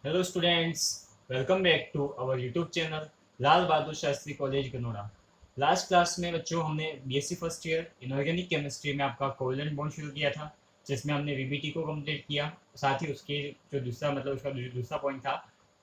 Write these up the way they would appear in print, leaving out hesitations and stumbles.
Hello students, welcome back to our YouTube channel Lal Bahadur Shastri college Ganoda. Last class में बच्चों हमने BSc first year inorganic chemistry में आपका covalent bond शुरू किया था, जिसमें हमने वीबीटी को कंप्लीट किया। साथ ही उसके जो दूसरा उसका जो दूसरा पॉइंट था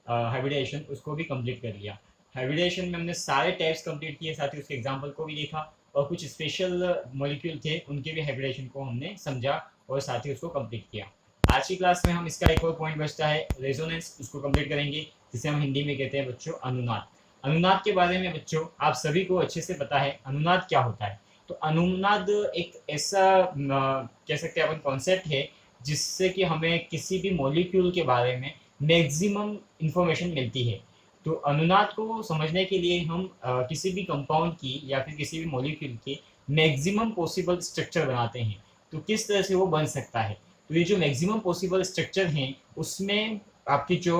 हाइब्रिडेशन, उसको भी कंप्लीट कर लिया। हाइब्रिडेशन में हमने सारे टाइप्स कंप्लीट किए, साथ ही उसके एग्जाम्पल को भी देखा और कुछ स्पेशल मॉलिक्यूल थे उनके भी हाइब्रिडेशन को हमने समझा और साथ ही उसको कंप्लीट किया। आज की क्लास में हम इसका एक और पॉइंट बचता है रेजोनेंस, उसको कंप्लीट करेंगे, जिसे हम हिंदी में कहते हैं बच्चों अनुनाद। अनुनाद के बारे में बच्चों आप सभी को अच्छे से पता है अनुनाद क्या होता है। तो अनुनाद एक ऐसा कह सकते हैं अपन कॉन्सेप्ट है जिससे कि हमें किसी भी मॉलिक्यूल के बारे में मैक्सिमम इंफॉर्मेशन मिलती है। तो अनुनाद को समझने के लिए हम किसी भी कंपाउंड की या फिर किसी भी मॉलिक्यूल की मैक्सिमम पॉसिबल स्ट्रक्चर बनाते हैं। तो किस तरह से वो बन सकता है, तो ये जो मैक्सिमम पॉसिबल स्ट्रक्चर हैं उसमें आपकी जो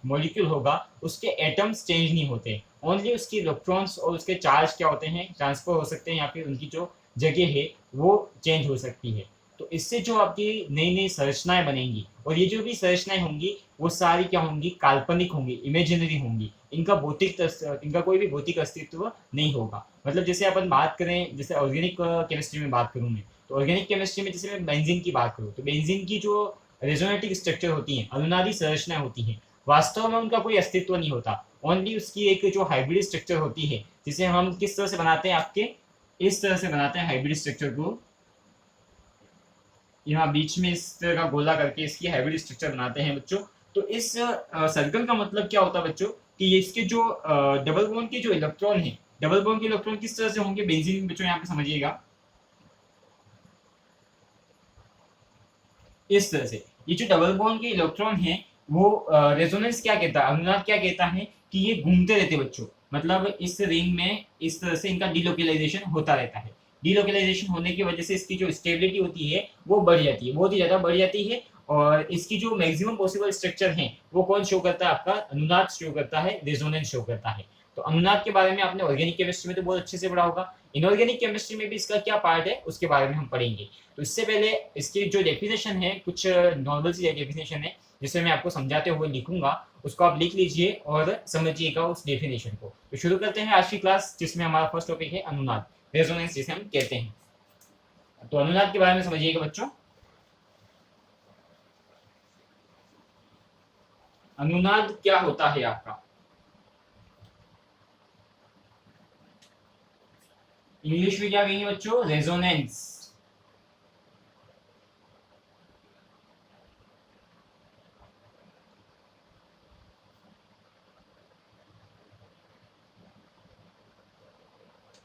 मॉलिक्यूल होगा उसके एटम्स चेंज नहीं होते, ओनली उसके इलेक्ट्रॉन्स और उसके चार्ज क्या होते हैं ट्रांसफर हो सकते हैं या फिर उनकी जो जगह है वो चेंज हो सकती है। तो इससे जो आपकी नई नई संरचनाएं बनेंगी, और ये जो भी संरचनाएं होंगी वो सारी क्या होंगी, काल्पनिक होंगी, इमेजिनरी होंगी। इनका कोई भी भौतिक अस्तित्व नहीं होगा। मतलब जैसे अपन बात करें, जैसे ऑर्गेनिक केमिस्ट्री में बात करूँ मैं, तो ऑर्गेनिक केमिस्ट्री में जैसे मैं बेंजीन की बात करूँ तो बेंजीन की जो रेजोनेटिक स्ट्रक्चर होती हैं, अनुनादी संरचनाएं होती हैं, वास्तव में उनका कोई अस्तित्व नहीं होता। ओनली उसकी एक जो हाइब्रिड स्ट्रक्चर होती है, जिसे हम किस तरह से बनाते हैं, आपके इस तरह से बनाते हैं हाइब्रिड स्ट्रक्चर को। यहाँ बीच में इस तरह का गोला करके इसकी हाइब्रिड स्ट्रक्चर बनाते हैं बच्चों। तो इस सर्कल का मतलब क्या होता है बच्चों, कि इसके जो डबल बॉन्ड के जो इलेक्ट्रॉन है, डबल बॉन्ड के इलेक्ट्रॉन किस तरह से होंगे बेंजीन, बच्चों यहाँ पे समझिएगा इस तरह से। ये जो डबल बॉन्ड के इलेक्ट्रॉन है वो रेजोनेंस क्या कहता है, अनुनाद क्या कहता है कि ये घूमते रहते बच्चों। मतलब इस रिंग में इस तरह से इनका डीलोकलाइजेशन होता रहता है। डीलोकलाइजेशन होने की वजह से इसकी जो स्टेबिलिटी होती है वो बढ़ जाती है, बहुत ही ज्यादा बढ़ जाती है। और इसकी जो मैक्सिमम पॉसिबल स्ट्रक्चर है वो कौन शो करता है, आपका अनुनाद शो करता है, रेजोनेंस शो करता है। तो अनुनाद के बारे में आपने ऑर्गेनिक केमिस्ट्री में तो बहुत अच्छे से पढ़ा होगा, इनऑर्गेनिक केमिस्ट्री में भी इसका क्या पार्ट है उसके बारे में हम पढ़ेंगे। तो इससे पहले इसकी जो डेफिनेशन है, कुछ नॉर्मल सी डेफिनेशन है जिसे मैं आपको समझाते हुए लिखूंगा, उसको आप लिख लीजिए और समझिएगा उस डेफिनेशन को। तो शुरू करते हैं आज की क्लास, जिसमें हमारा फर्स्ट टॉपिक है अनुनाद, रेजोनेंस जिसे हम कहते हैं। तो अनुनाद के बारे में समझिएगा बच्चों। अनुनाद क्या होता है आपका, इंग्लिश में क्या कहेंगे बच्चों, रेजोनेंस।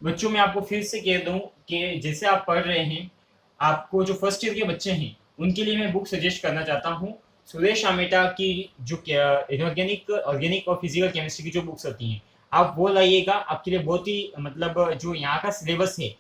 बच्चों मैं आपको फिर से कह दूं कि जैसे आप पढ़ रहे हैं, आपको जो फर्स्ट ईयर के बच्चे हैं उनके लिए मैं बुक सजेस्ट करना चाहता हूँ। सुरेश आमेटा की जो इनऑर्गेनिक, ऑर्गेनिक और फिजिकल केमिस्ट्री की जो बुक्स होती हैं, आप वो लाइएगा। आपके लिए बहुत ही मतलब जो यहाँ का सिलेबस है,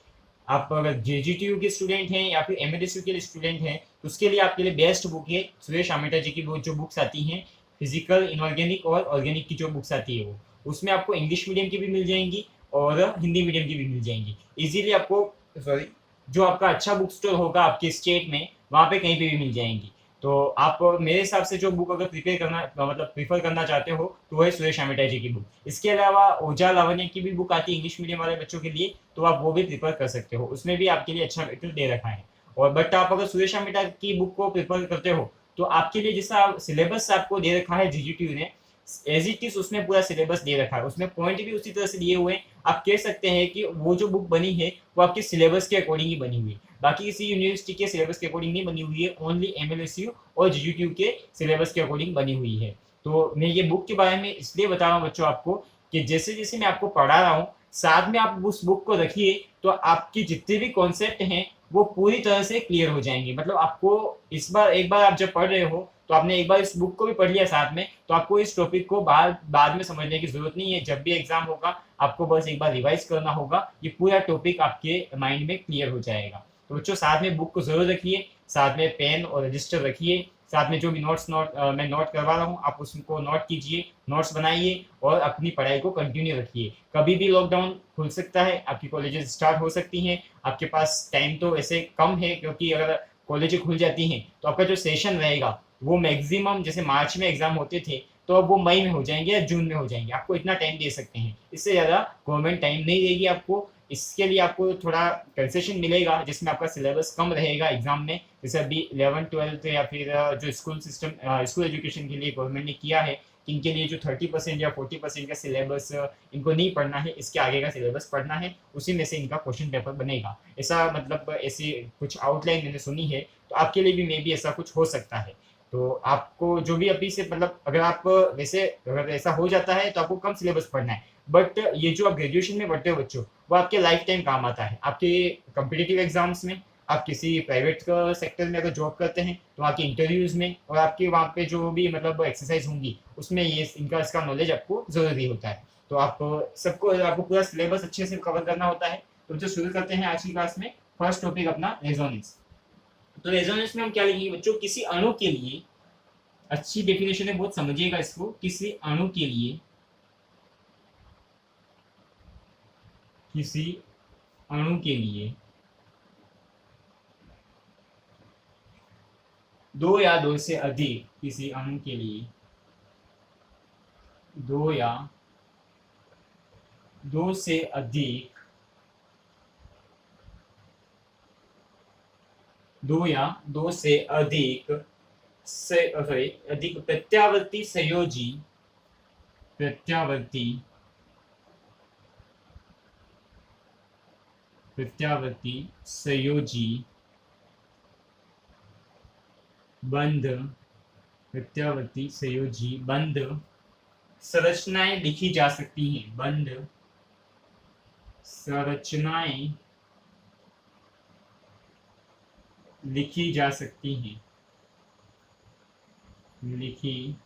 आप अगर जेजीटीयू के स्टूडेंट हैं या फिर एमएलएसयू के स्टूडेंट हैं तो उसके लिए आपके लिए बेस्ट बुक है सुरेश आमेटा जी की वो जो बुक्स आती हैं, फिजिकल, इनऑर्गेनिक और ऑर्गेनिक की जो बुक्स आती है वो, उसमें आपको इंग्लिश मीडियम की भी मिल जाएंगी और हिंदी मीडियम की भी मिल जाएंगी इजीली आपको। सॉरी, जो आपका अच्छा बुक स्टोर होगा आपके स्टेट में वहाँ पे कहीं पे भी मिल जाएंगी। तो आप मेरे हिसाब से जो बुक अगर प्रिपेयर करना मतलब प्रीफर करना चाहते हो तो वह है सुरेश आमेटा जी की बुक। इसके अलावा ओजा लावण्य की भी बुक आती है इंग्लिश मीडियम वाले बच्चों के लिए, तो आप वो भी प्रिफर कर सकते हो, उसमें भी आपके लिए अच्छा मटेरियल दे रखा है। और बट आप अगर सुरेश आमेटा की बुक को प्रिफर करते हो तो आपके लिए जैसा सिलेबस आपको दे रखा है जीजीटीयू ने, एज इट इज उसमें पूरा सिलेबस दे रखा है, उसमें पॉइंट भी उसी तरह से दिए हुए हैं। आप कह सकते हैं कि वो जो बुक बनी है वो आपके सिलेबस के अकॉर्डिंग ही बनी हुई है, बाकी किसी यूनिवर्सिटी के सिलेबस के अकॉर्डिंग नहीं बनी हुई है, ओनली एमएलएसयू और जीजीटीयू के सिलेबस के अकॉर्डिंग बनी हुई है। तो मैं ये बुक के बारे में इसलिए बता रहा हूँ बच्चों आपको कि जैसे जैसे मैं आपको पढ़ा रहा हूँ साथ में आप उस बुक को रखिए तो आपकी जितने भी कॉन्सेप्ट हैं वो पूरी तरह से क्लियर हो जाएंगे। मतलब आपको इस बार एक बार आप जब पढ़ रहे हो तो आपने एक बार इस बुक को भी पढ़ लिया साथ में, तो आपको इस टॉपिक को बाद में समझने की जरूरत नहीं है। जब भी एग्जाम होगा आपको बस एक बार रिवाइज करना होगा, ये पूरा टॉपिक आपके माइंड में क्लियर हो जाएगा। तो बच्चों साथ में बुक को जरूर रखिए, साथ में पेन और रजिस्टर रखिए, साथ में जो भी मैं नोट करवा रहा हूँ आप उसको नोट कीजिए, नोट्स बनाइए और अपनी पढ़ाई को कंटिन्यू रखिए। कभी भी लॉकडाउन खुल सकता है, आपकी कॉलेजेस स्टार्ट हो सकती हैं, आपके पास टाइम तो ऐसे कम है क्योंकि अगर कॉलेज खुल जाती हैं तो आपका जो सेशन रहेगा वो मैक्सिमम जैसे मार्च में एग्जाम होते थे, तो अब वो मई में हो जाएंगे या जून में हो जाएंगे। आपको इतना टाइम दे सकते हैं, इससे ज़्यादा गवर्नमेंट टाइम नहीं देगी आपको। इसके लिए आपको थोड़ा कंसेशन मिलेगा, जिसमें आपका सिलेबस कम रहेगा एग्जाम में। जैसे अभी 11th 12th या फिर जो स्कूल सिस्टम स्कूल एजुकेशन के लिए गवर्नमेंट ने किया है कि इनके लिए जो 30% या 40% का सिलेबस इनको नहीं पढ़ना है, इसके आगे का सिलेबस पढ़ना है, उसी में से इनका क्वेश्चन पेपर बनेगा। ऐसा मतलब ऐसी कुछ आउटलाइन मैंने सुनी है, तो आपके लिए भी मे बी ऐसा कुछ हो सकता है। तो आपको जो भी अभी से मतलब अगर आप वैसे अगर ऐसा हो जाता है तो आपको कम सिलेबस पढ़ना है, बट ये जो आप ग्रेजुएशन में पढ़ते हो बच्चों, वो आपके लाइफ टाइम काम आता है। आपके कम्पिटिटिव एग्जाम्स में, आप किसी प्राइवेट सेक्टर में अगर जॉब करते हैं तो वहाँ के इंटरव्यूज में, और आपके वहाँ पे जो भी मतलब एक्सरसाइज होंगी उसमें ये इनका इसका नॉलेज आपको जरूरी होता है। तो आप सबको आपको पूरा सिलेबस अच्छे से कवर करना होता है। तो जो शुरू करते हैं आज की क्लास में, फर्स्ट टॉपिक अपना रेजोनेंस। तो रेजोनेंस में हम क्या लिखेंगे बच्चों, किसी अणु के लिए, अच्छी डेफिनेशन है बहुत, समझिएगा इसको, किसी अणु के लिए, किसी अणु के लिए दो या दो से अधिक, किसी अणु के लिए दो या दो से अधिक, दो या दो से अधिक सॉरी अधिक प्रत्यावर्ती संयोजी, प्रत्यावर्ती प्रत्यावर्ती संयोजी बंध, प्रत्यावर्ती संयोजी बंध संरचनाएं लिखी जा सकती हैं। बंध संरचनाएं लिखी जा सकती हैं, लिखी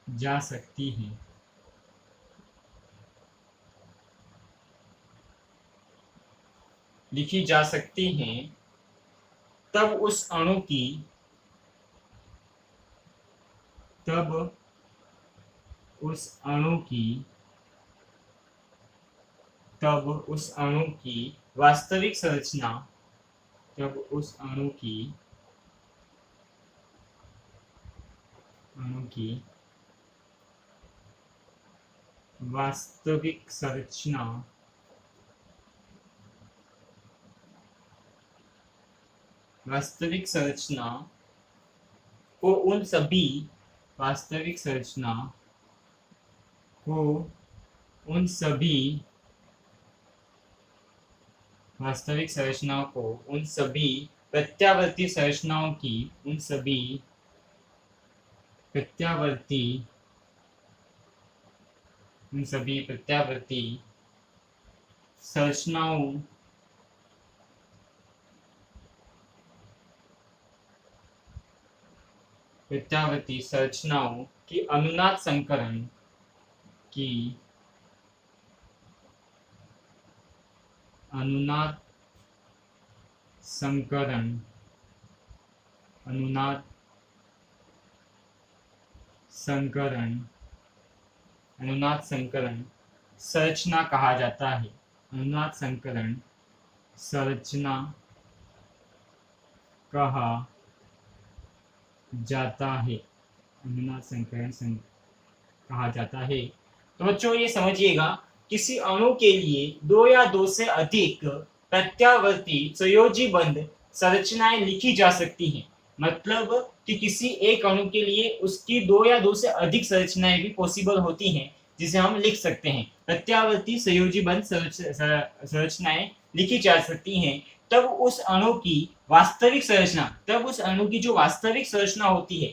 जा सकती हैं। लिखी जा सकती हैं तब उस अणु की, तब उस अणु की, तब उस अणु की वास्तविक संरचना, तब उस अणु की, अणु की वास्तविक संरचना, वास्तविक संरचना को उन सभी, वास्तविक संरचना को उन सभी, वास्तविक संरचनाओं को उन सभी प्रत्यावर्ती संरचनाओं की, उन सभी प्रत्यावर्ती, उन सभी प्रत्यावर्ती संरचनाओं प्रत्यावर्ती संरचनाओं की अनुनाद संकरण की, अनुनाद संकरण, अनुनाद संकरण, अनुनाद संकरण संरचना कहा जाता है। अनुनाद संकरण संरचना कहा जाता है, अनुनाद संकरण कहा जाता है। तो बच्चों ये समझिएगा, किसी अणु के लिए दो या दो से अधिक प्रत्यावर्ती संयोजी बंध संरचनाएं लिखी जा सकती हैं। मतलब कि किसी एक अणु के लिए उसकी दो या दो से अधिक संरचनाएं भी पॉसिबल होती हैं, जिसे हम लिख सकते हैं। प्रत्यावर्ती संयोजी बंध संरचनाएं लिखी जा सकती हैं तब उस अणु की वास्तविक संरचना, तब उस अणु की जो वास्तविक संरचना होती है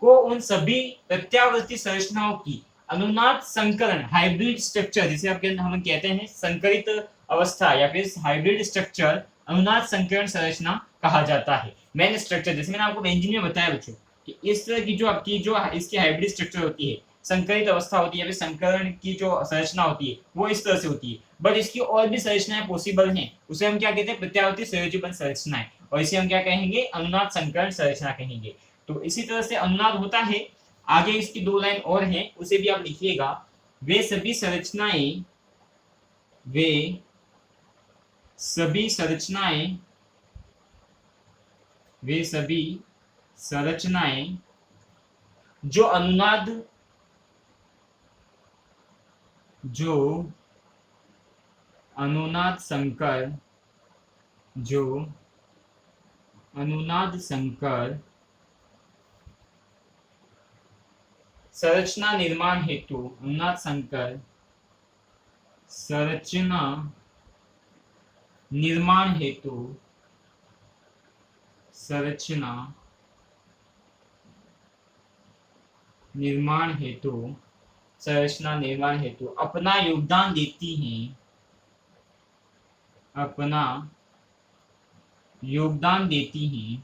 को उन सभी प्रत्यावर्ती संरचनाओं की अनुनाद संकरण, हाइब्रिड स्ट्रक्चर, जिसे हम कहते हैं संकरित अवस्था या फिर हाइब्रिड स्ट्रक्चर, अनुनाद संकरण संरचना कहा जाता है। मेन स्ट्रक्चर, जैसे मैंने आपको बेंजीन में बताया बच्चों कि इस तरह की जो आपकी जो इसकी हाइब्रिड स्ट्रक्चर होती है, संकरित अवस्था होती है, संकरण की जो संरचना होती है वो इस तरह से होती है। बट इसकी और भी संरचनाएं पॉसिबल हैं, उसे हम क्या कहते हैं, प्रत्यावर्ती संयोजीबद्ध संरचनाएं, और इसे हम क्या कहेंगे, अनुनाद संकरण संरचना कहेंगे। तो इसी तरह से अनुनाद होता है। आगे इसकी दो लाइन और हैं, उसे भी आप लिखिएगा। वे सभी संरचनाएं, वे सभी संरचनाएं, वे सभी संरचनाएं जो अनुनाद जो अनुनाद संकर जो अनुनाद संकर संरचना निर्माण हेतु अनुनाद संकर संरचना निर्माण हेतु संरचना निर्माण हेतु संरचना निर्माण हेतु अपना योगदान देती हैं, अपना योगदान देती हैं,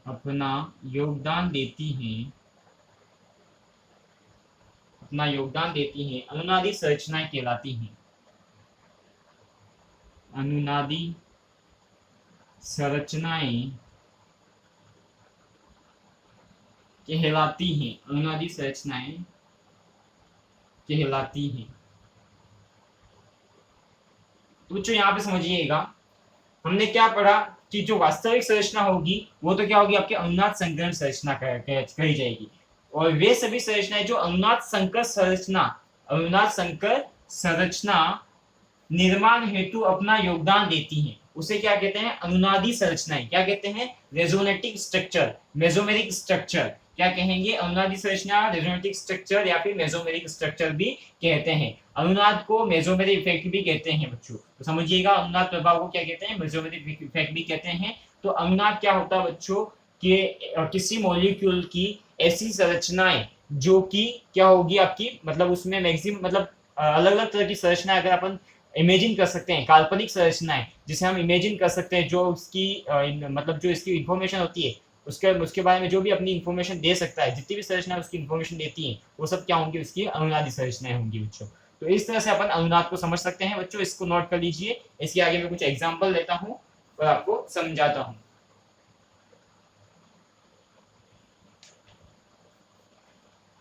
अपना योगदान देती हैं, अपना योगदान देती हैं, अनुनादी संरचनाएं कहलाती हैं, अनुनादी संरचनाएं कहलाती हैं, अनुनादी संरचनाएं कहलाती हैं। तो बच्चों यहाँ पे समझिएगा, हमने क्या पढ़ा कि जो वास्तविक संरचना होगी वो तो क्या होगी, आपके अनुनाद संकरण संरचना कही जाएगी। और वे सभी संरचनाएं जो अनुनाद संकर संरचना निर्माण हेतु अपना योगदान देती हैं, उसे क्या कहते हैं, अनुनादी संरचनाएं। क्या कहते हैं, रेजोनेटिक स्ट्रक्चर, मेसोमेरिक स्ट्रक्चर। क्या कहेंगे, अनुनादी संरचना, रेजोनेटिक स्ट्रक्चर या फिर मेसोमेरिक स्ट्रक्चर भी कहते हैं। अनुनाद को मेसोमेरिक इफेक्ट भी कहते हैं बच्चों, तो समझिएगा अनुनाद प्रभाव को क्या कहते हैं, मेसोमेरिक इफेक्ट भी कहते हैं। तो अनुनाद क्या होता है बच्चों, कि किसी मॉलिक्यूल की ऐसी संरचनाएं जो कि क्या होगी आपकी, मतलब उसमें मैक्सिमम, मतलब अलग अलग तरह की संरचना अगर अपन इमेजिन कर सकते हैं, काल्पनिक संरचनाएं जिसे हम इमेजिन कर सकते हैं, जो उसकी मतलब जो इसकी इंफॉर्मेशन होती है उसके बारे में जो भी अपनी इंफॉर्मेशन दे सकता है, जितनी भी संरचना उसकी इंफॉर्मेशन देती है, वो सब क्या होंगी, उसकी अनुनादी संरचनाएं होंगी बच्चों। तो इस तरह से अपन अनुनाद को समझ सकते हैं बच्चों, इसको नोट कर लीजिए। इसके आगे मैं कुछ एग्जाम्पल लेता हूँ और आपको समझाता हूँ।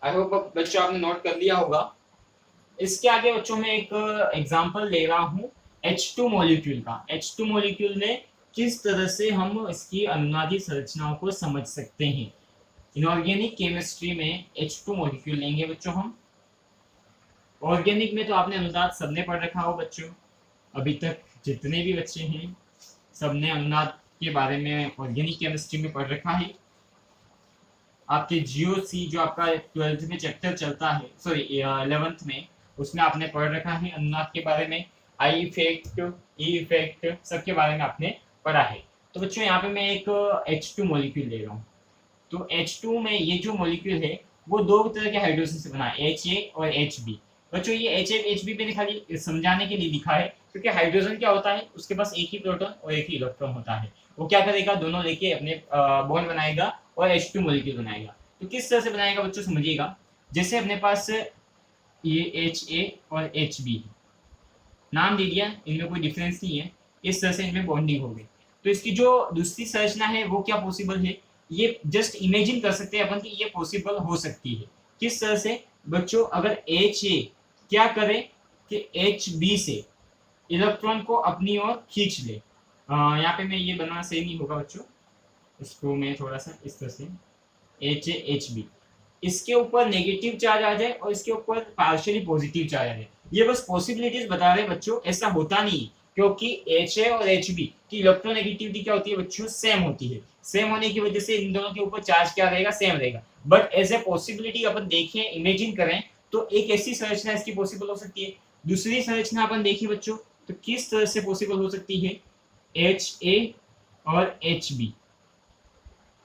आई होप बच्चों आपने नोट कर लिया होगा। इसके आगे बच्चों में एक एग्जांपल ले रहा हूँ H2 मॉलिक्यूल का। H2 मॉलिक्यूल में किस तरह से हम इसकी अनुनादी संरचनाओं को समझ सकते हैं। इनऑर्गेनिक केमिस्ट्री में H2 मॉलिक्यूल लेंगे बच्चों हम। ऑर्गेनिक में तो आपने अनुनाद सबने पढ़ रखा हो बच्चों, अभी तक जितने भी बच्चे हैं सबने अनुनाद के बारे में ऑर्गेनिक केमिस्ट्री में पढ़ रखा है। आपके जीओसी जो आपका 12th में चैप्टर चलता है, सॉरी 11th में, उसमें आपने पढ़ रखा है अनुनाद के बारे में, आई इफेक्ट, ई इफेक्ट, सबके बारे में आपने पढ़ा है। तो बच्चों यहाँ पे मैं एक H2 मॉलिक्यूल ले रहा हूँ। तो H2 में ये जो मॉलिक्यूल है वो दो तरह के हाइड्रोजन से बना है, HA और HB। बच्चों ये HA HB मैंने खाली समझाने के लिए लिखा है, क्योंकि हाइड्रोजन क्या होता है, उसके पास एक ही प्रोटॉन और एक ही इलेक्ट्रॉन होता है। वो क्या करेगा, दोनों लेके अपने बॉन्ड बनाएगा और H2 मॉलिक्यूल बनाएगा। तो किस तरह से बनाएगा बच्चों, समझिएगा। जैसे अपने पास ये HA और HB नाम दे दिया, इनमें कोई डिफरेंस नहीं है, इस तरह से इनमें बॉन्डिंग हो गई। तो इसकी जो दूसरी संरचना है वो क्या पॉसिबल है, ये जस्ट इमेजिन कर सकते हैं अपन कि ये पॉसिबल हो सकती है। किस तरह से बच्चों, अगर HA क्या करे कि HB से इलेक्ट्रॉन को अपनी ओर खींच ले। यहाँ पे मैं ये बनाना सही नहीं होगा बच्चों, इसको मैं थोड़ा सा इस तरह से HA HB, इसके ऊपर नेगेटिव चार्ज आ जाए और इसके ऊपर पार्शियली पॉजिटिव चार्ज आ जाए। ये बस पॉसिबिलिटीज बता रहे हैं बच्चों, ऐसा होता नहीं, क्योंकि HA और HB की इलेक्ट्रोनेगेटिविटी क्या होती है बच्चों, सेम होती है। सेम होने की वजह से इन दोनों के ऊपर चार्ज क्या रहेगा, सेम रहेगा। बट एज ए पॉसिबिलिटी अपन देखें, इमेजिन करें, तो एक ऐसी संरचना इसकी पॉसिबल हो सकती है। दूसरी संरचना अपन देखिए बच्चों, तो किस तरह से पॉसिबल हो सकती है, HA और HB,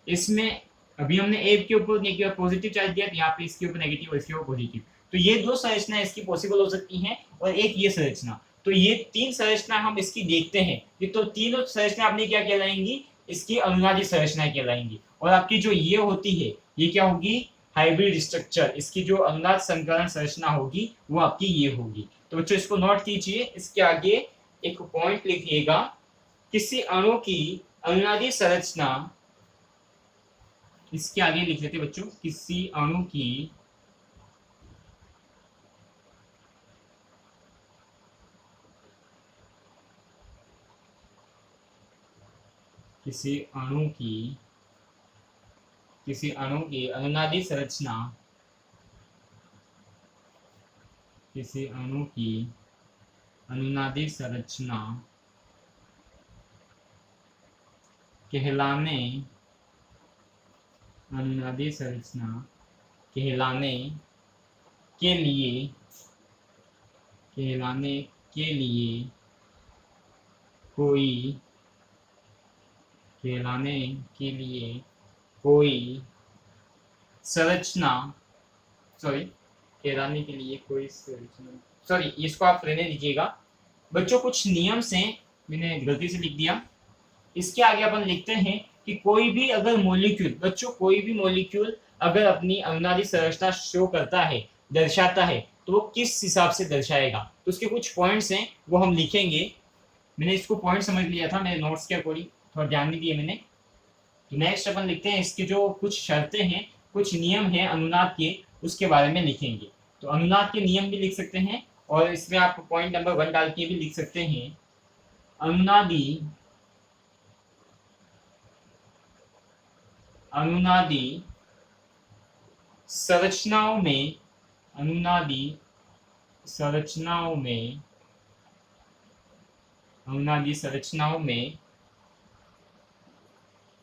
इसमें अभी हमने ए के ऊपर पॉजिटिव चार्ज दिया, यहाँ पे इसके ऊपर नेगेटिव और इसके ऊपर पॉजिटिव। तो ये दो संरचना इसकी पॉसिबल हो सकती हैं, और एक ये संरचना। तो ये तीन संरचना हम इसकी देखते हैं, ये तो तीनों संरचना अपनी क्या कहलाएंगी, इसकी अनुनादी संरचना कहलाएंगी। और आपकी जो ये होती है, ये क्या होगी, हाइब्रिड स्ट्रक्चर। इसकी जो अनुनाद संकरण संरचना होगी वो आपकी ये होगी। तो बच्चों इसको नोट कीजिए। इसके आगे एक पॉइंट लिखिएगा, किसी अणु की अनुनादी संरचना, इसके आगे लिख लेते बच्चों, किसी अणु की किसी अणु की किसी अणु की अनुनादी संरचना, किसी अणु की अनुनादी संरचना कहलाने, अनुनादी संरचना कहलाने के लिए, कहलाने के लिए कोई, कहलाने के लिए कोई संरचना, सॉरी, कहलाने के लिए कोई संरचना, सॉरी इसको आप रहने दीजिएगा बच्चों, कुछ नियम से मैंने गलती से लिख दिया। इसके आगे अपन लिखते हैं कि कोई भी अगर मॉलिक्यूल, बच्चों कोई भी मॉलिक्यूल अगर अपनी अनुनादी संरचना शो करता है, दर्शाता है, तो वो किस हिसाब से दर्शाएगा, तो उसके कुछ पॉइंट्स हैं वो हम लिखेंगे। मैंने इसको पॉइंट समझ लिया था मेरे नोट्स के अकॉर्डिंग, थोड़ा ध्यान नहीं दिए मैंने। तो नेक्स्ट अपन लिखते हैं इसके जो कुछ शर्तें हैं, कुछ नियम हैं अनुनाद के, उसके बारे में लिखेंगे। तो अनुनाद के नियम भी लिख सकते हैं और इसमें आप पॉइंट नंबर 1 डाल के भी लिख सकते हैं। अनुनादी, अनुनादी संरचनाओं में, अनुनादी संरचनाओं में, अनुनादी संरचनाओं में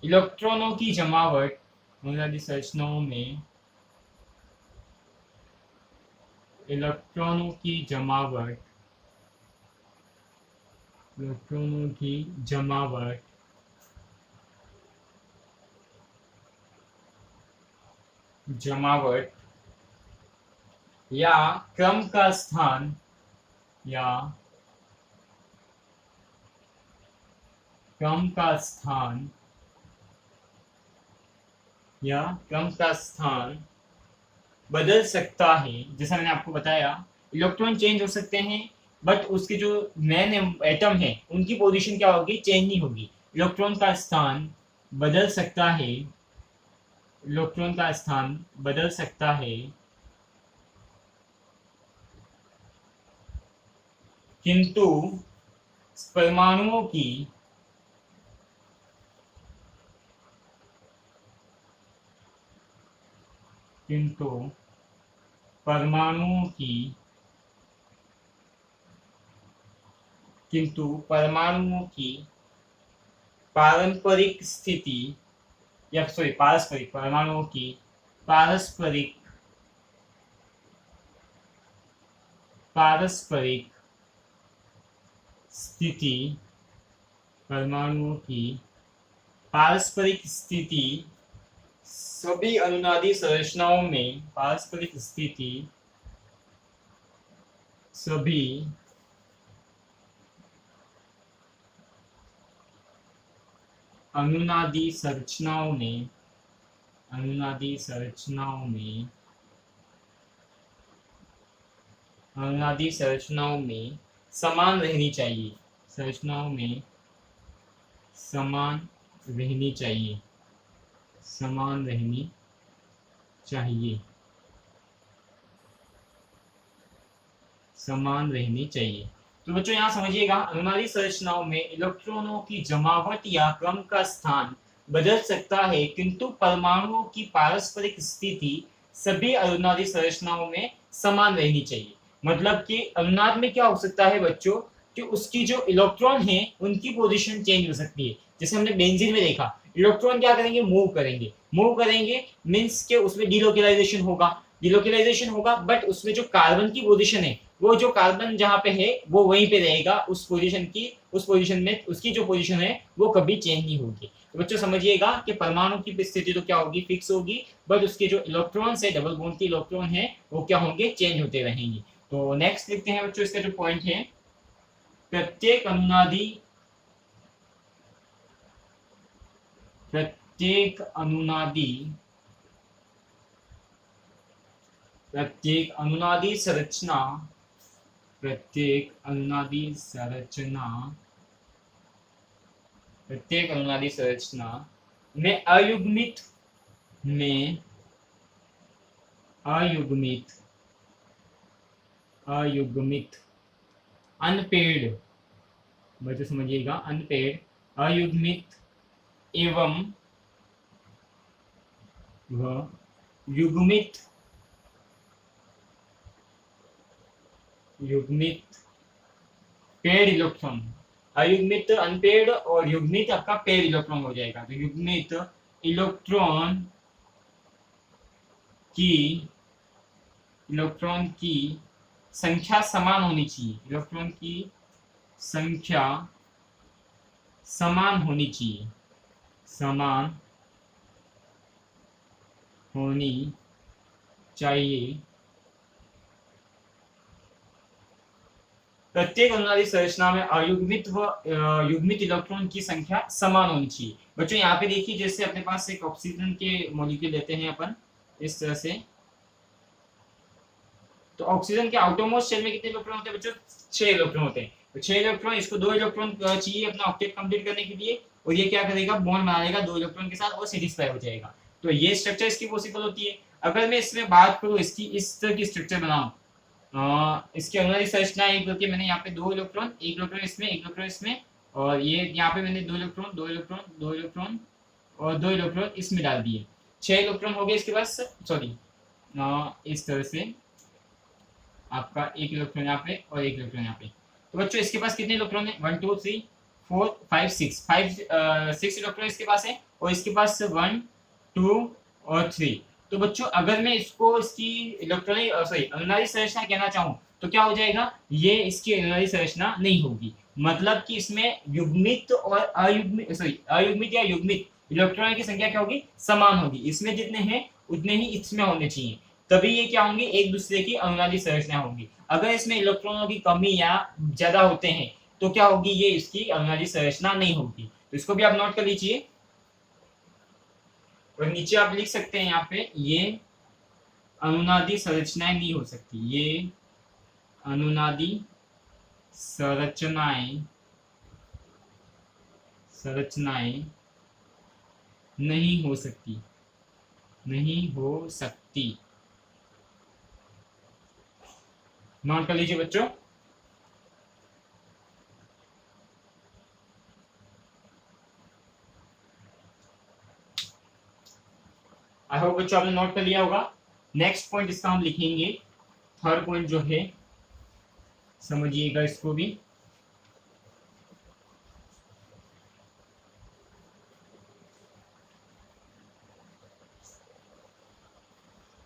इलेक्ट्रॉनों की जमावट, अनुनादी संरचनाओं में इलेक्ट्रॉनों की जमावट, इलेक्ट्रॉनों की जमावट जमावट या क्रम का स्थान, या क्रम का स्थान, या क्रम का स्थान बदल सकता है। जैसा मैंने आपको बताया इलेक्ट्रॉन चेंज हो सकते हैं, बट उसके जो मेन एटम है उनकी पोजीशन क्या होगी, चेंज नहीं होगी। इलेक्ट्रॉन का स्थान बदल सकता है, इलेक्ट्रॉन का स्थान बदल सकता है, किंतु परमाणुओं की, किंतु परमाणुओं की, किंतु परमाणुओं की पारंपरिक स्थिति, या सॉरी पारस्परिक, परमाणुओं की पारस्परिक, पारस्परिक स्थिति, परमाणुओं की पारस्परिक स्थिति सभी अनुनादी संरचनाओं में, पारस्परिक स्थिति सभी अनुनादी संरचनाओं में, अनुनादी संरचनाओं में, अनुनादी संरचनाओं में समान रहनी चाहिए, संरचनाओं में समान रहनी चाहिए, समान रहनी चाहिए, समान रहनी चाहिए। तो बच्चों यहाँ समझिएगा, अनुनादी संरचनाओं में इलेक्ट्रॉनों की जमावट या क्रम का स्थान बदल सकता है, किंतु परमाणुओं की पारस्परिक स्थिति सभी अनुनादी संरचनाओं में समान रहनी चाहिए। मतलब कि अनुनाद में क्या हो सकता है बच्चों, कि उसकी जो इलेक्ट्रॉन है उनकी पोजीशन चेंज हो सकती है। जैसे हमने बेंजीन में देखा, इलेक्ट्रॉन क्या करेंगे, मूव करेंगे, मूव करेंगे मीन्स के उसमें डिलोकेलाइजेशन होगा, डिलोकेलाइजेशन होगा, बट उसमें जो कार्बन की पोजीशन है, वो जो कार्बन जहां पे है वो वहीं पे रहेगा, उस पोजीशन की, उस पोजीशन में उसकी जो पोजीशन है वो कभी चेंज नहीं होगी। तो बच्चों समझिएगा कि परमाणु की स्थिति तो क्या होगी, फिक्स होगी, बट उसके जो इलेक्ट्रॉन है, डबल बॉन्ड के इलेक्ट्रॉन है, वो क्या होंगे, चेंज होते रहेंगे। तो नेक्स्ट लिखते हैं बच्चों इसका जो पॉइंट है, प्रत्येक अनुनादी, प्रत्येक अनुनादी, प्रत्येक अनुनादी संरचना, प्रत्येक अनुनादी संरचना, प्रत्येक अनुनादी संरचना में अयुग्मित, में अयुग्मित, अयुग्मित अनपेड, बच्चों समझिएगा, अनपेड, अयुग्मित एवं वह युग्मित युग्मित पेड इलेक्ट्रॉन, अयुग्मित अनपेड और युग्मित आपका पेड इलेक्ट्रॉन हो जाएगा। तो युग्मित इलेक्ट्रॉन की इलेक्ट्रॉन की संख्या समान होनी चाहिए, इलेक्ट्रॉन की संख्या समान होनी चाहिए, समान होनी चाहिए। प्रत्येक अनुनादी संरचना में अयुग्मित व युग्मित इलेक्ट्रॉन की संख्या समान होनी चाहिए। बच्चों यहाँ पे देखिए, जैसे अपने पास एक ऑक्सीजन के मॉलिक्यूल लेते हैं अपन इस तरह से, तो ऑक्सीजन के आउटरमोस्ट शेल में कितने इलेक्ट्रॉन होते हैं बच्चों? 6 इलेक्ट्रॉन होते हैं। तो 6 इलेक्ट्रॉन, इसको 2 इलेक्ट्रॉन चाहिए अपना ऑक्टेट कंप्लीट करने के लिए, और ये क्या करेगा, बॉन्ड बना लेगा 2 इलेक्ट्रॉन के साथ और सेटिस्फाई हो जाएगा। तो ये स्ट्रक्चर इसकी पॉसिबल होती है। अगर मैं इसमें बात करूँ इसकी, इस तरह की स्ट्रक्चर बनाऊं, इसके अनुनादी संरचना एक करके मैंने यहाँ पे 2 इलेक्ट्रॉन, एक इलेक्ट्रॉन इसमें, एक इलेक्ट्रॉन इसमें, और ये यहाँ पे मैंने 2 इलेक्ट्रॉन, 2 इलेक्ट्रॉन, 2 इलेक्ट्रॉन और 2 इलेक्ट्रॉन इसमें डाल दिए। 6 इलेक्ट्रॉन हो गए इसके पास, सॉरी इस तरह से आपका एक इलेक्ट्रॉन यहाँ पे और एक इलेक्ट्रॉन यहाँ पे। तो बच्चों इसके पास कितने इलेक्ट्रॉन है? 1 2 3 4 5 6 इलेक्ट्रॉन इसके पास है, और इसके पास 1 2 और 3। तो बच्चों अगर मैं इसको इसकी इलेक्ट्रॉनिक सॉरी अनुनादी संरचना कहना चाहूँ तो क्या हो जाएगा, ये इसकी अनुनादी संरचना नहीं होगी। मतलब कि इसमें युग्मित और अयुग्मित, सॉरी अयुग्मित या युग्मित इलेक्ट्रॉन की संख्या क्या होगी, समान होगी। इसमें जितने हैं उतने ही इसमें होने चाहिए, तभी ये क्या होंगे, एक दूसरे की अनुनादी संरचना होगी। अगर इसमें इलेक्ट्रॉनों की कमी या ज्यादा होते हैं तो क्या होगी, ये इसकी अनुनादी संरचना नहीं होगी। तो इसको भी आप नोट कर लीजिए, और नीचे आप लिख सकते हैं यहाँ पे, ये अनुनादी संरचनाएं नहीं हो सकती, ये अनुनादी संरचनाएं संरचनाएं नहीं हो सकती, नहीं हो सकती। नोट कर लीजिए बच्चों। आई होप बच्चों आपने नोट कर लिया होगा। नेक्स्ट पॉइंट इसका हम लिखेंगे, थर्ड पॉइंट जो है, समझिएगा इसको भी।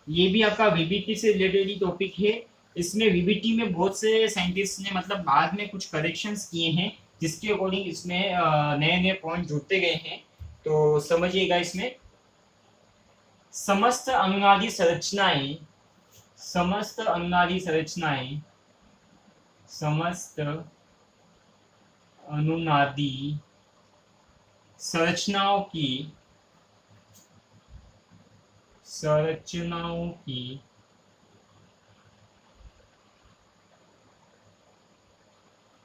ये भी आपका वीबीटी से रिलेटेड ही टॉपिक है। इसमें वीबीटी में बहुत से साइंटिस्ट ने मतलब बाद में कुछ करेक्शंस किए हैं, जिसके अकॉर्डिंग इसमें नए नए पॉइंट जुड़ते गए हैं। तो समझिएगा, इसमें समस्त अनुनादी संरचनाएं, समस्त अनुनादी संरचनाएं, समस्त अनुनादी संरचनाओं की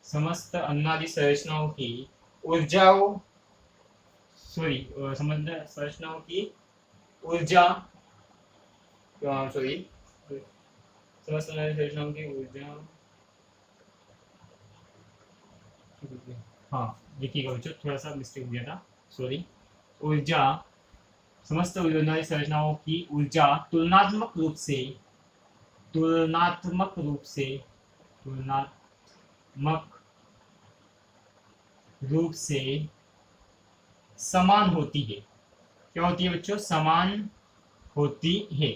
समस्त अनुनादी संरचनाओं की ऊर्जाओं, सॉरी समस्त संरचनाओं की ऊर्जा, सॉरी समस्त अनुनादी संरचनाओं की ऊर्जा, हाँ देखिएगा बच्चों, थोड़ा सा मिस्टेक हो गया था, सॉरी। ऊर्जा, समस्त अनुनादी संरचनाओं की ऊर्जा तुलनात्मक रूप से, तुलनात्मक रूप से, तुलनात्मक रूप से समान होती है। क्या होती है बच्चों? समान होती है।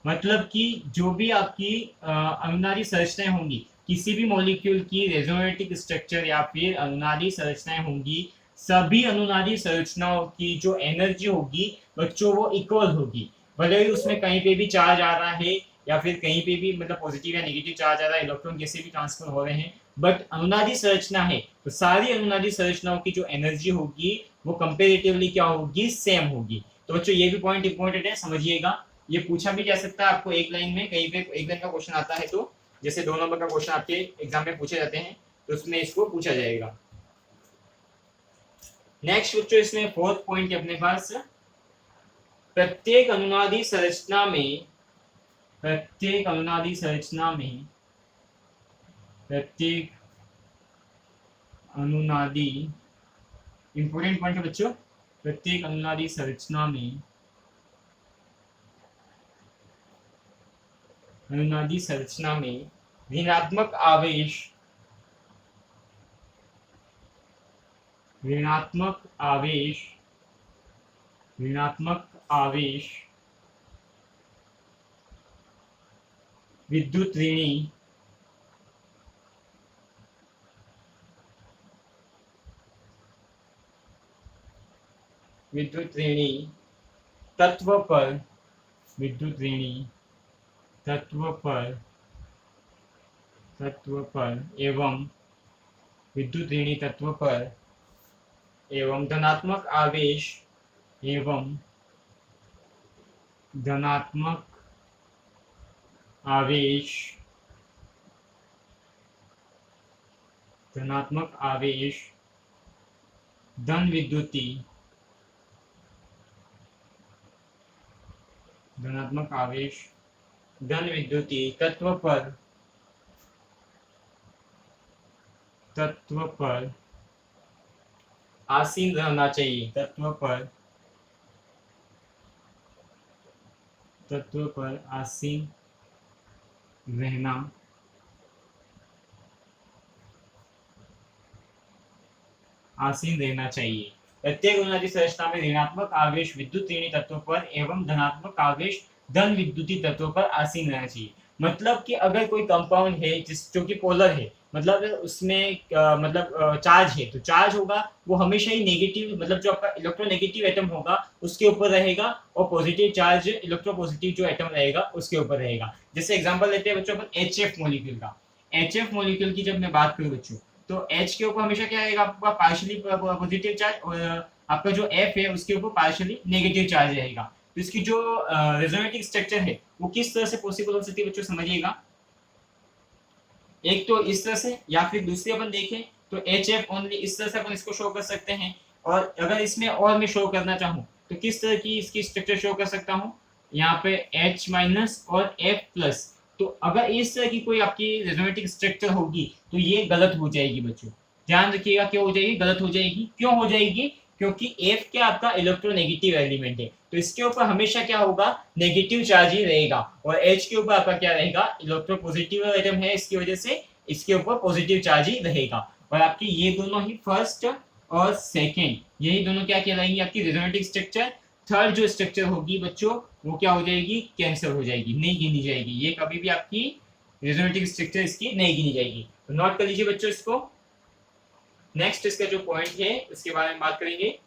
मतलब कि जो भी आपकी अनुनादी संरचनाएं होंगी, किसी भी मॉलिक्यूल की रेजोनेटिक स्ट्रक्चर या फिर अनुनादी संरचनाएं होंगी, सभी अनुनादी संरचनाओं की जो एनर्जी होगी बच्चों वो इक्वल होगी। भले ही उसमें कहीं पे भी चार्ज आ रहा है या फिर कहीं पे भी मतलब पॉजिटिव या नेगेटिव चार्ज आ रहा है, इलेक्ट्रॉन कैसे भी ट्रांसफर हो रहे हैं, बट अनुनादी संरचना है तो सारी अनुनादी संरचनाओं की जो एनर्जी होगी वो कंपेरेटिवली क्या होगी, सेम होगी। तो बच्चों ये भी पॉइंट इंपॉर्टेंट है, समझिएगा। ये पूछा भी जा सकता है आपको एक लाइन में, कहीं पे एक लाइन का क्वेश्चन आता है तो, जैसे 2 नंबर का क्वेश्चन आपके एग्जाम में पूछे जाते हैं तो उसमें इसको पूछा जाएगा। नेक्स्ट बच्चों इसमें फोर्थ पॉइंट है अपने पास, प्रत्येक अनुनादी संरचना में, प्रत्येक अनुनादी संरचना में, प्रत्येक अनुनादी, इंपोर्टेंट पॉइंट है बच्चों, प्रत्येक अनुनादी संरचना में अनुनादी संरचना में ऋणात्मक आवेश ऋणात्मक आवेश ऋणात्मक आवेश विद्युत ऋणी तत्व पर विद्युत ऋणी तत्व पर एवं विद्युत ऋणी तत्व पर एवं धनात्मक आवेश एवं धनात्मक आवेश धन विद्युती धनात्मक आवेश धन विद्युती तत्व पर आसीन रहना चाहिए। तत्व पर आसीन रहना चाहिए। प्रत्येक अनुनादी संरचना में ऋणात्मक आवेश विद्युत ऋणी तत्व पर एवं धनात्मक आवेश धन विद्युती तत्व पर आसीन रहना चाहिए। मतलब कि अगर कोई कंपाउंड है जो कि पोलर है, मतलब उसमें चार्ज है, तो चार्ज होगा वो हमेशा ही नेगेटिव, मतलब जो आपका इलेक्ट्रोनेगेटिव एटम होगा उसके ऊपर रहेगा, और पॉजिटिव चार्ज इलेक्ट्रोपॉजिटिव जो एटम रहेगा उसके ऊपर रहेगा। जैसे एग्जांपल लेते हैं बच्चों अपन HF मॉलिक्यूल का। HF मॉलिक्यूल की जब मैं बात करूं बच्चों, तो H के ऊपर हमेशा क्या रहेगा, आपका पार्शियली पॉजिटिव चार्ज, और आपका जो F है उसके ऊपर पार्शियली नेगेटिव चार्ज रहेगा। तो इसकी जो रेजोनेटिंग स्ट्रक्चर है वो किस तरह से पॉसिबल हो सकती है बच्चों, समझिएगा। एक तो इस तरह से, या फिर दूसरी अपन देखें तो HF ओनली इस तरह से अपन इसको शो कर सकते हैं। और अगर इसमें और मैं शो करना चाहूँ तो किस तरह की इसकी स्ट्रक्चर शो कर सकता हूँ, यहाँ पे H माइनस और F प्लस। तो अगर इस तरह की कोई आपकी रेजोनेटिंग स्ट्रक्चर होगी तो ये गलत हो जाएगी बच्चों, ध्यान रखिएगा। क्यों हो जाएगी, गलत हो जाएगी, क्यों हो जाएगी, क्योंकि F क्या आपका इलेक्ट्रोनेगेटिव एलिमेंट है, तो इसके ऊपर हमेशा क्या होगा, नेगेटिव चार्ज ही रहेगा। और H के ऊपर आपका क्या रहेगा, इलेक्ट्रोपॉजिटिव एटम है, इसकी वजह से इसके ऊपर पॉजिटिव चार्ज ही रहेगा। और आपकी ये दोनों ही फर्स्ट और सेकेंड, यही दोनों क्या कहलाएंगी, आपकी रेजोनेटिंग स्ट्रक्चर। थर्ड जो स्ट्रक्चर होगी बच्चों वो क्या हो जाएगी, कैंसिल हो जाएगी, नहीं गिनी जाएगी। ये कभी भी आपकी रेजोनेटिंग स्ट्रक्चर इसकी नहीं गिनी जाएगी। तो नोट कर लीजिए बच्चों इसको। नेक्स्ट इसका जो पॉइंट है उसके बारे में बात करेंगे।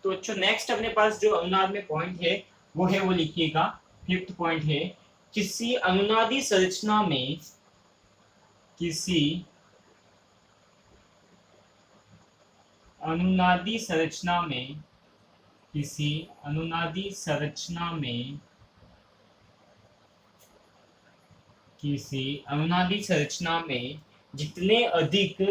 तो अच्छा, नेक्स्ट अपने पास जो अनुनाद में पॉइंट है वो है, वो लिखिएगा, फिफ्थ पॉइंट है, किसी अनुनादी संरचना में किसी अनुनादी संरचना में किसी अनुनादी संरचना में किसी अनुनादी संरचना में जितने अधिक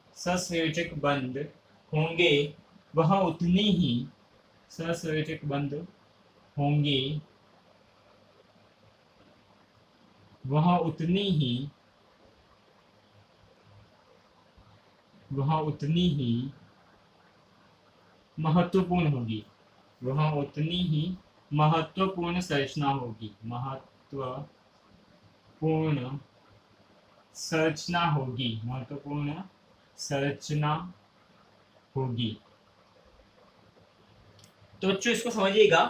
ससंयोजक बंध होंगे, वह उतनी ही ससंयोजक बंध होंगे, वह उतनी ही महत्वपूर्ण होगी, वह उतनी ही महत्वपूर्ण संरचना होगी, महत्वपूर्ण संरचना होगी। तो बच्चों इसको समझिएगा,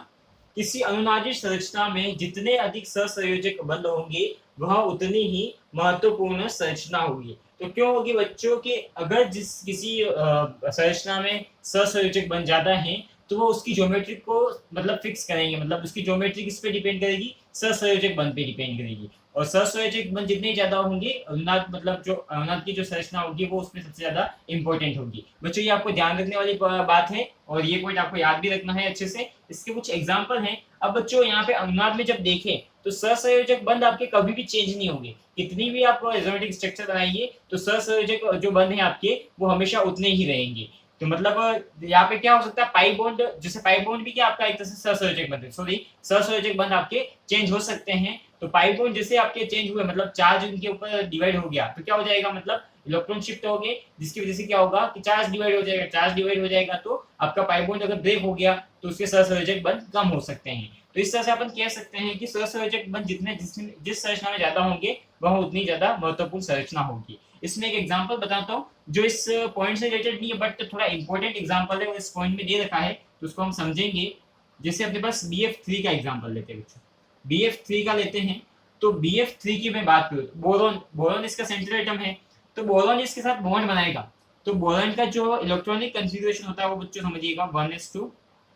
किसी अनुनादी संरचना में जितने अधिक सहसंयोजक बंध होंगे वह उतनी ही महत्वपूर्ण संरचना होगी। तो क्यों होगी बच्चों कि अगर किसी संरचना में सहसंयोजक बंध ज्यादा है तो वो उसकी ज्योमेट्री को मतलब फिक्स करेंगे, मतलब उसकी ज्योमेट्री किस पे डिपेंड करेगी, सहसंयोजक बंध पे डिपेंड करेगी। और सहसंयोजक बंध जितने ज्यादा होंगे, अनुनाद मतलब जो अनुनाद की जो संरचना होगी वो उसमें सबसे ज्यादा इंपॉर्टेंट होगी। बच्चों ये आपको ध्यान रखने वाली बात है, और ये पॉइंट आपको याद भी रखना है अच्छे से। इसके कुछ एग्जाम्पल हैं, अब बच्चों यहाँ पे अनुनाद में जब देखें तो सहसंयोजक बंध आपके कभी भी चेंज नहीं होंगे, कितनी भी आप एरोमेटिक स्ट्रक्चर बनाइए तो सहसंयोजक जो बंध है आपके वो हमेशा उतने ही रहेंगे। तो मतलब यहाँ पे क्या हो सकता है, पाई बॉन्ड, जैसे पाई बॉन्ड भी क्या आपका एक तरह से सहसंयोजक बंध है, सॉरी सहसंयोजक बंध आपके चेंज हो सकते हैं। तो पाई बॉन्ड जैसे आपके चेंज हुए मतलब चार्ज उनके ऊपर डिवाइड हो गया तो क्या हो जाएगा, मतलब इलेक्ट्रॉन शिफ्ट हो गए, जिसकी वजह से क्या होगा कि चार्ज डिवाइड हो जाएगा, चार्ज डिवाइड हो जाएगा तो आपका पाई बॉन्ड अगर ब्रेक हो गया तो उसके सहसंयोजक बंध कम हो सकते हैं। तो इस तरह से अपन कह सकते हैं कि सहसंयोजक बंध जितने जिस संरचना में ज्यादा होंगे वह उतनी ज्यादा महत्वपूर्ण संरचना होगी। इसमें एक एग्जांपल बताता हूँ जो इस पॉइंट से रिलेटेड नहीं है बट थोड़ा इंपॉर्टेंट एग्जांपल है और इस पॉइंट में दे रखा है तो उसको हम समझेंगे। जैसे अपने पास BF3 का एग्जांपल लेते हैं बच्चों, BF3 का लेते हैं। तो BF3 की मैं बात करूँ, बोरोन, बोरोन इसका सेंट्रल एटम है, तो बोरोन इसके साथ बॉन्ड बनाएगा। तो बोरोन का जो इलेक्ट्रॉनिक कॉन्फ़िगरेशन होता है वो बच्चों समझिएगा 1s2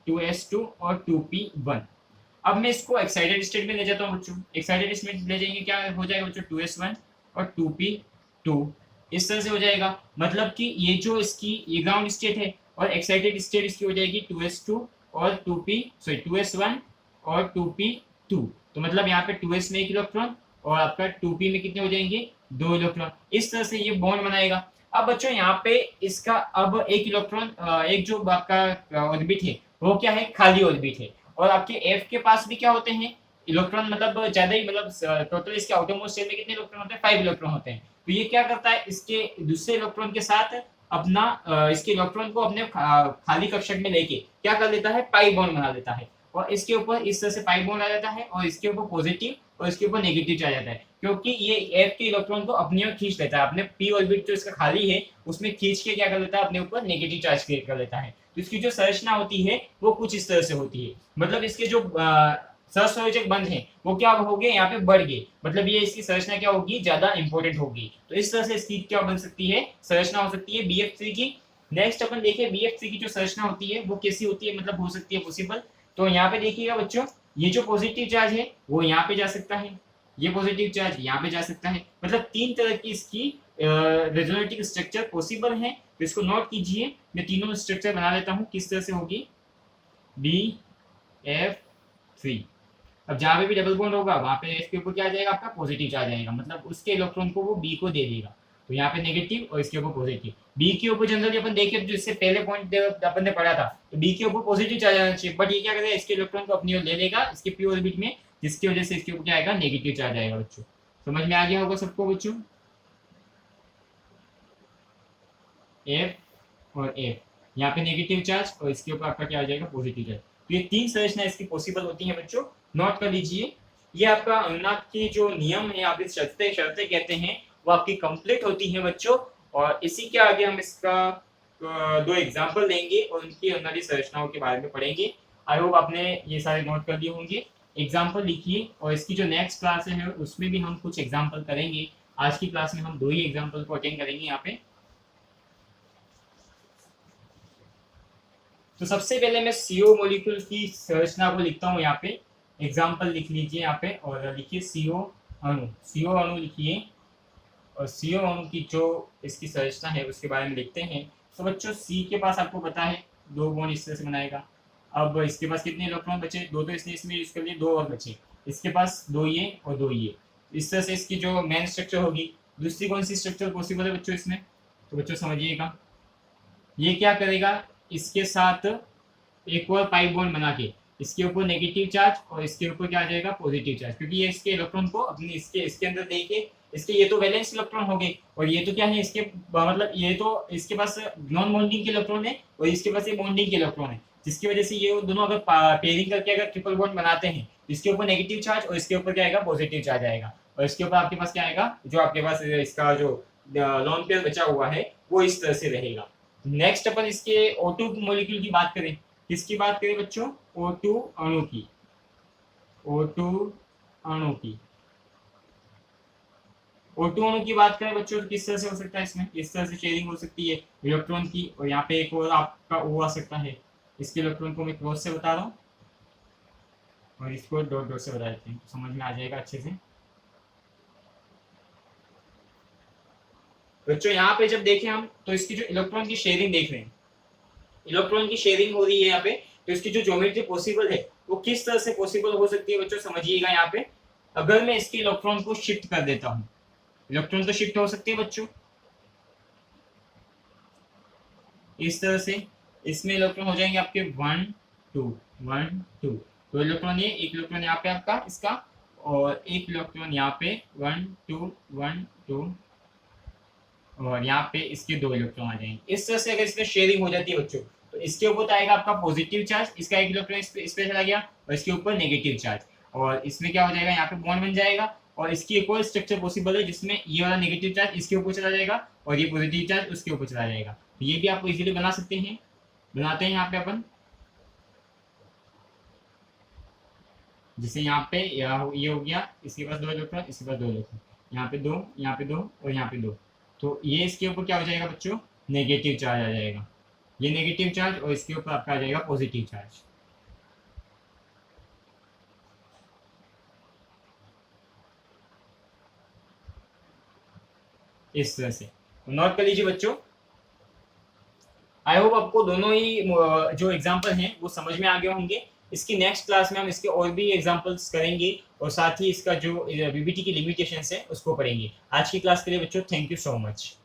2s2 और 2p1। अब मैं इसको एक्साइटेड स्टेट में ले जाता हूँ बच्चों, एक्साइटेड स्टेट ले जाएंगे क्या हो जाएगा बच्चों 2s1 और 2p2, इस तरह से हो जाएगा। मतलब कि ये जो इसकी ये ग्राउंड स्टेट है और एक्साइटेड स्टेट इसकी हो जाएगी 2s2 और 2p सॉरी 2s1 और 2p2। तो मतलब यहाँ पे 2s में एक इलेक्ट्रॉन और आपका 2p में कितने हो जाएंगे, 2 इलेक्ट्रॉन। इस तरह से ये बॉन्ड बनाएगा। अब बच्चों यहाँ पे इसका अब एक इलेक्ट्रॉन एक जो आपका ऑर्बिट है वो क्या है, खाली ऑर्बिट है। और आपके एफ के पास भी क्या होते हैं इलेक्ट्रॉन, मतलब ज्यादा ही, मतलब टोटल इसके आउटरमोस्ट शेल में कितने इलेक्ट्रॉन होते हैं, 5 इलेक्ट्रॉन होते हैं। तो ये क्या करता है, इसके दूसरे इलेक्ट्रॉन के साथ अपना इसके इलेक्ट्रॉन को अपने खाली कक्षक में लेके क्या कर लेता है, पाई बॉन्ड बना लेता है। और इसके ऊपर इस तरह से पाई बॉन्ड आ जाता है और इसके ऊपर पॉजिटिव और इसके ऊपर नेगेटिव चार्ज आता है, क्योंकि ये एफ के इलेक्ट्रॉन को अपनी ओर खींच लेता है, अपने पी ऑर्बिट जो इसका खाली है उसमें खींच के क्या कर लेता है, अपने ऊपर नेगेटिव चार्ज क्रिएट कर लेता है। तो इसकी जो संरचना होती है वो कुछ इस तरह से होती है। मतलब इसके जो सहसंयोजक बंध है वो क्या हो गए, यहाँ पे बढ़ गए, मतलब ये इसकी संरचना क्या होगी, ज्यादा इंपॉर्टेंट होगी। तो इस तरह से इसकी क्या बन सकती है, संरचना हो सकती है BF3 की। नेक्स्ट अपन देखिए BF3 की जो संरचना होती है वो कैसी होती है, मतलब हो सकती है पॉसिबल। तो यहाँ पे देखिएगा बच्चों, ये जो पॉजिटिव चार्ज है वो यहाँ पे जा सकता है, ये पॉजिटिव चार्ज यहाँ पे जा सकता है, मतलब 3 तरह की इसकी रेजोनेटिव स्ट्रक्चर पॉसिबल है। तो इसको नोट कीजिए, मैं तीनों स्ट्रक्चर बना लेता हूँ किस तरह से होगी, BF3। अब जहाँ पे भी डबल बॉन्ड होगा वहां पे एफ के ऊपर क्या आ जाएगा, आपका पॉजिटिव चार्ज आएगा, मतलब उसके इलेक्ट्रॉन को वो बी को दे देगा। तो यहाँ पे नेगेटिव और इसके ऊपर पॉजिटिव। बी के ऊपर जनरली अपन देखें जो इससे पहले पॉइंट अपन ने पढ़ा था, तो बी के ऊपर पॉजिटिव चार्ज आना चाहिए, बट ये क्या करेगा, इसके इलेक्ट्रॉन को अपनी ओर ले लेगा इसके पी ऑर्बिट में, जिसकी वजह से इसके ऊपर क्या आएगा, नेगेटिव चार्ज आएगा। बच्चों समझ में आ गया होगा सबको बच्चों, एफ और एफ, यहाँ पे नेगेटिव चार्ज और इसके ऊपर आपका क्या आ जाएगा, पॉजिटिव चार्ज। तो ये 3 संरचना इसकी पॉसिबल होती है बच्चों, नोट कर लीजिए। ये आपका अनुनाद की जो नियम है, आप इस शर्तें शर्तें कहते हैं, वो आपकी कंप्लीट होती है बच्चों। और इसी के आगे हम इसका 2 एग्जाम्पल लेंगे और उनकी अनुनादी संरचनाओं के बारे में पढ़ेंगे। आई होप आपने ये सारे नोट कर लिए होंगे। एग्जाम्पल लिखिए और इसकी जो नेक्स्ट क्लास है उसमें भी हम कुछ एग्जाम्पल करेंगे। आज की क्लास में हम 2 ही एग्जाम्पल को अटेंड करेंगे यहाँ पे। तो सबसे पहले मैं CO मॉलिक्यूल की संरचना को लिखता हूँ यहाँ पे, एग्जाम्पल लिख लीजिए यहाँ पे और लिखिए CO अणु, CO अणु लिखिए। और CO अणु की जो इसकी संरचना है उसके बारे में लिखते हैं। तो बच्चों C के पास आपको पता है 2 बॉन्ड इस तरह से बनाएगा। अब इसके पास कितने इलेक्ट्रॉन बचे, 2 तो इसने इसमें यूज कर लिए, 2 और बचे, इसके पास 2 ये और 2 ये। इस तरह से इसकी जो मेन स्ट्रक्चर होगी। दूसरी कौन सी स्ट्रक्चर पॉसिबल है बच्चों इसमें, तो बच्चों समझिएगा, ये क्या करेगा, इसके साथ एक और पाई बॉन्ड बना के इसके ऊपर नेगेटिव चार्ज और इसके ऊपर क्या आ जाएगा, पॉजिटिव चार्ज, क्योंकि ये इसके इलेक्ट्रॉन को अपने इसके अंदर देके इसके ये तो वैलेंस इलेक्ट्रॉन हो गए और ये तो क्या है इसके मतलब ये तो इसके पास नॉन बॉन्डिंग के इलेक्ट्रॉन है और इसके पास ये बॉन्डिंग के इलेक्ट्रॉन है, जिसकी वजह से ये दोनों अगर पेयरिंग करके अगर ट्रिपल बॉन्ड बनाते हैं इसके ऊपर नेगेटिव चार्ज और इसके ऊपर क्या आएगा, पॉजिटिव चार्ज आएगा। और इसके ऊपर आपके पास क्या आएगा, जो आपके पास इसका जो लोन पेयर बचा हुआ है वो इस तरह से रहेगा। नेक्स्ट अपन इसके O2 मॉलिक्यूल की बात करें, किसकी बात करें बच्चों, O2 अणु की, O2 अणु की, O2 अणु की बात करें बच्चों तो किस तरह से हो सकता है, इसमें इस तरह से शेयरिंग हो सकती है इलेक्ट्रॉन की और यहाँ पे एक और आपका O आ सकता है। इसके इलेक्ट्रॉन को मैं क्रॉस से बता रहा हूँ और इसको डॉट डॉट से बता देते हैं, तो समझ में आ जाएगा अच्छे से। बच्चों यहाँ पे जब देखें हम तो इसकी जो इलेक्ट्रॉन की शेयरिंग देख रहे हैं, इलेक्ट्रॉन की शेयरिंग हो रही है यहाँ पे, तो इसकी जो ज्योमेट्री पॉसिबल है वो किस तरह से पॉसिबल हो सकती है बच्चों, समझिएगा यहाँ पे। अगर मैं इसके इलेक्ट्रॉन को शिफ्ट कर देता हूँ, इलेक्ट्रॉन तो शिफ्ट हो सकते हैं बच्चों इस तरह से, इसमें इलेक्ट्रॉन हो जाएंगे आपके 1 2 1 2, तो इलेक्ट्रॉन ये, एक इलेक्ट्रॉन यहाँ पे आपका इसका, और एक इलेक्ट्रॉन यहाँ पे 1 2 1 2, और यहाँ पे इसके 2 इलेक्ट्रॉन आ जाएंगे। इस तरह से अगर इसमें शेयरिंग हो जाती है बच्चों, तो इसके ऊपर आएगा आपका पॉजिटिव चार्ज, इसका एक इलेक्ट्रॉन इस पे चला गया, और इसके ऊपर नेगेटिव चार्ज, और इसमें क्या हो जाएगा, यहाँ पे बॉन्ड बन जाएगा। और इसकी एक और स्ट्रक्चर पॉसिबल है जिसमें ये वाला नेगेटिव चार्ज इसके ऊपर चला जाएगा और ये पॉजिटिव चार्ज उसके ऊपर चला जाएगा। तो ये भी आप इजीली बना सकते हैं, बनाते हैं यहाँ पे अपन, जैसे यहाँ पे ये हो गया, इसके पास 2 इलेक्ट्रॉन, इसके पास 2 इलेक्ट्रॉन, यहाँ पे 2, यहाँ पे 2 और यहाँ पे 2, तो ये इसके ऊपर क्या हो जाएगा बच्चों, नेगेटिव चार्ज आ जाएगा, ये नेगेटिव चार्ज, और इसके ऊपर आपका आ जाएगा पॉजिटिव चार्ज। इस तरह से नोट कर लीजिए बच्चों। आई होप आपको दोनों ही जो एग्जाम्पल हैं वो समझ में आ गए होंगे। इसकी नेक्स्ट क्लास में हम इसके और भी एग्जाम्पल्स करेंगे, और साथ ही इसका जो बीबीटी की लिमिटेशंस है उसको पढ़ेंगे। आज की क्लास के लिए बच्चों थैंक यू सो मच।